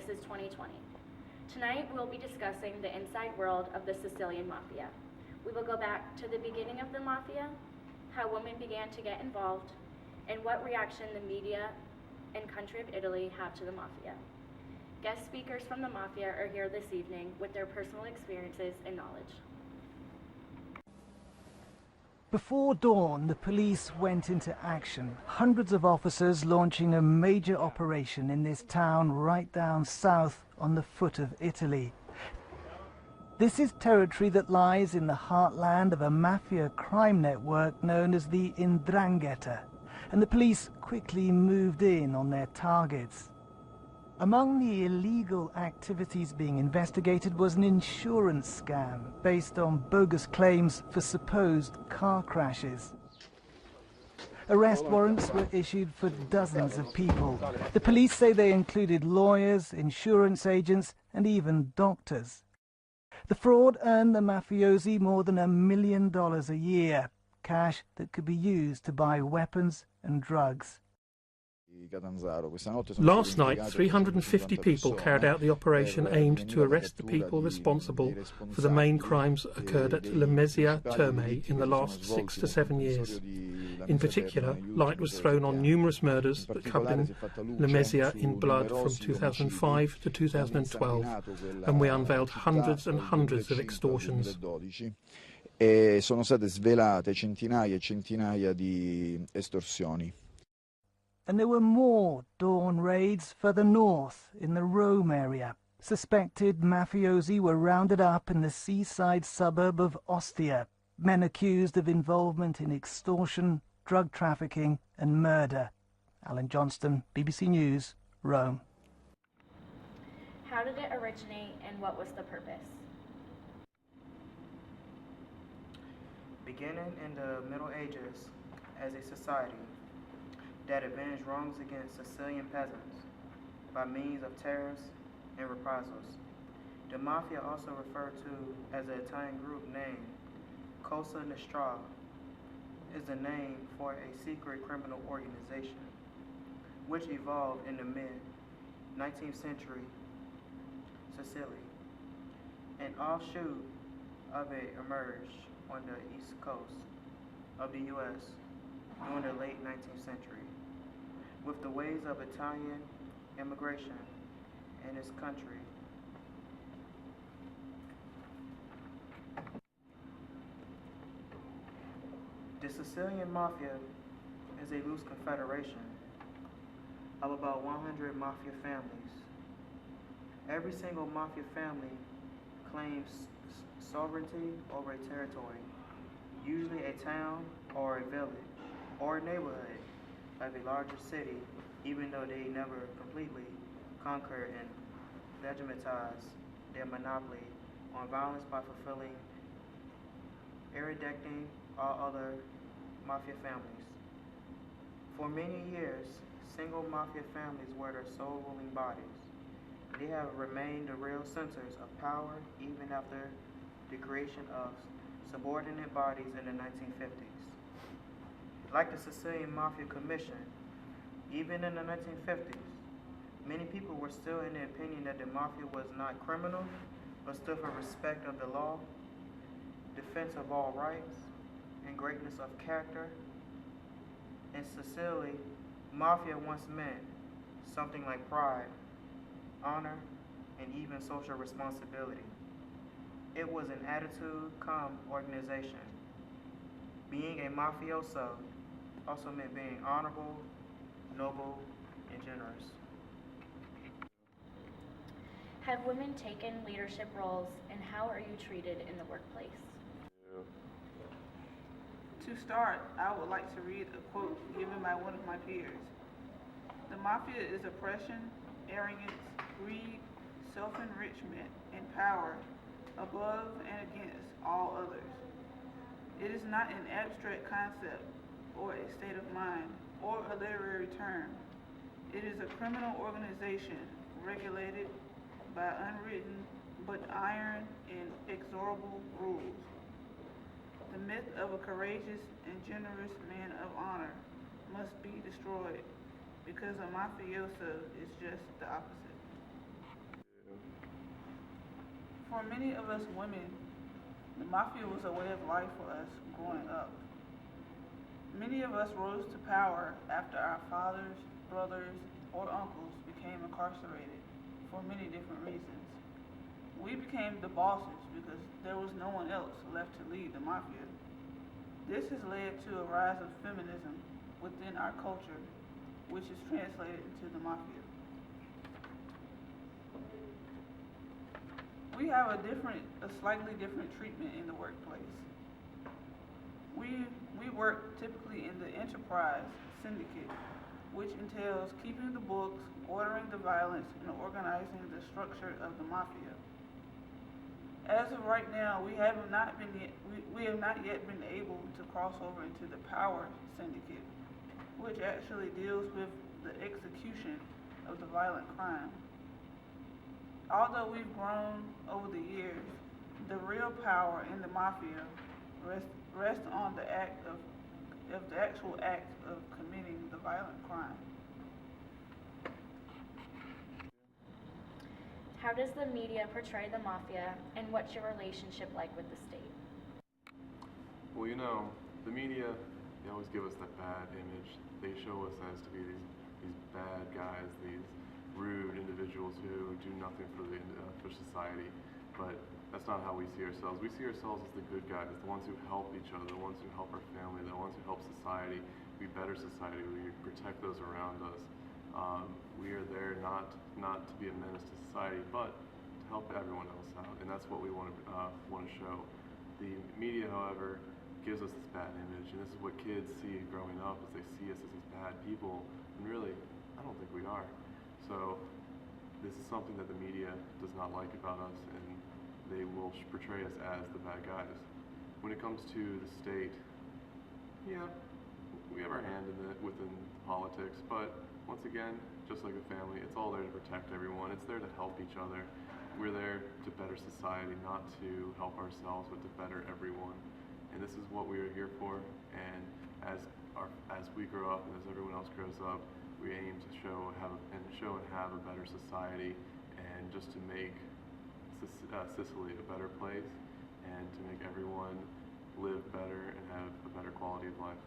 this is 2020. Tonight we'll be discussing the inside world of the Sicilian Mafia. We will go back to the beginning of the Mafia, how women began to get involved, and what reaction the media and country of Italy have to the Mafia. Guest speakers from the Mafia are here this evening with their personal experiences and knowledge. Before dawn, the police went into action. Hundreds of officers launching a major operation in this town right down south on the foot of Italy. This is territory that lies in the heartland of a mafia crime network known as the 'Ndrangheta, and the police quickly moved in on their targets. Among the illegal activities being investigated was an insurance scam based on bogus claims for supposed car crashes. Arrest warrants were issued for dozens of people. The police say they included lawyers, insurance agents, and even doctors. The fraud earned the mafiosi more than $1 million a year, cash that could be used to buy weapons and drugs. Last night, 350 people carried out the operation aimed to arrest the people responsible for the main crimes occurred at Lamezia Terme in the last 6 to 7 years. In particular, light was thrown on numerous murders that covered in Lamezia in blood from 2005 to 2012, and we unveiled hundreds and hundreds of extortions. Sono state svelate centinaia e centinaia di estorsioni. And there were more dawn raids further north in the Rome area. Suspected mafiosi were rounded up in the seaside suburb of Ostia, men accused of involvement in extortion, drug trafficking and murder. Alan Johnston, BBC News, Rome. How did it originate and what was the purpose? Beginning in the Middle Ages as a society that avenged wrongs against Sicilian peasants by means of terrors and reprisals. The Mafia, also referred to as the Italian group name Cosa Nostra, is the name for a secret criminal organization which evolved in the mid-19th century Sicily. An offshoot of it emerged on the east coast of the U.S. during the late 19th century, with the waves of Italian immigration in this country. The Sicilian Mafia is a loose confederation of about 100 mafia families. Every single mafia family claims sovereignty over a territory, usually a town or a village or a neighborhood of a larger city, even though they never completely conquer and legitimize their monopoly on violence by fulfilling, eradicting all other mafia families. For many years, single mafia families were their sole ruling bodies. They have remained the real centers of power even after the creation of subordinate bodies in the 1950s. Like the Sicilian Mafia Commission, even in the 1950s, many people were still in the opinion that the Mafia was not criminal, but stood for respect of the law, defense of all rights, and greatness of character. In Sicily, Mafia once meant something like pride, honor, and even social responsibility. It was an attitude-come organization. Being a mafioso also meant being honorable, noble, and generous. Have women taken leadership roles, and how are you treated in the workplace? To start, I would like to read a quote given by one of my peers. The Mafia is oppression, arrogance, greed, self-enrichment, and power above and against all others. It is not an abstract concept or a state of mind or a literary term. It is a criminal organization regulated by unwritten but iron and inexorable rules. The myth of a courageous and generous man of honor must be destroyed because a mafioso is just the opposite. For many of us women, the mafia was a way of life for us growing up. Many of us rose to power after our fathers, brothers, or uncles became incarcerated for many different reasons. We became the bosses because there was no one else left to lead the mafia. This has led to a rise of feminism within our culture, which is translated into the mafia. We have a slightly different treatment in the workplace. We work typically in the enterprise syndicate, which entails keeping the books, ordering the violence, and organizing the structure of the mafia. As of right now, we have not yet been able to cross over into the power syndicate, which actually deals with the execution of the violent crime. Although we've grown over the years, the real power in the mafia rests on the actual act of committing the violent crime. How does the media portray the mafia, and what's your relationship like with the state? Well, the media, they always give us that bad image. They show us as to be these bad guys, these rude individuals who do nothing for society. But that's not how we see ourselves. We see ourselves as the good guys, the ones who help each other, the ones who help our family, the ones who help society be better society. We protect those around us. We are there not to be a menace to society, but to help everyone else out, and that's what we want to show. The media, however, gives us this bad image, and this is what kids see growing up, is they see us as these bad people, and really, I don't think we are. So this is something that the media does not like about us, and they will portray us as the bad guys. When it comes to the state, yeah, we have our hand within politics, but once again, just like a family, it's all there to protect everyone. It's there to help each other. We're there to better society, not to help ourselves, but to better everyone. And this is what we are here for. And as we grow up and as everyone else grows up, we aim to show and have a better society, and just to make Sicily a better place, and to make everyone live better and have a better quality of life.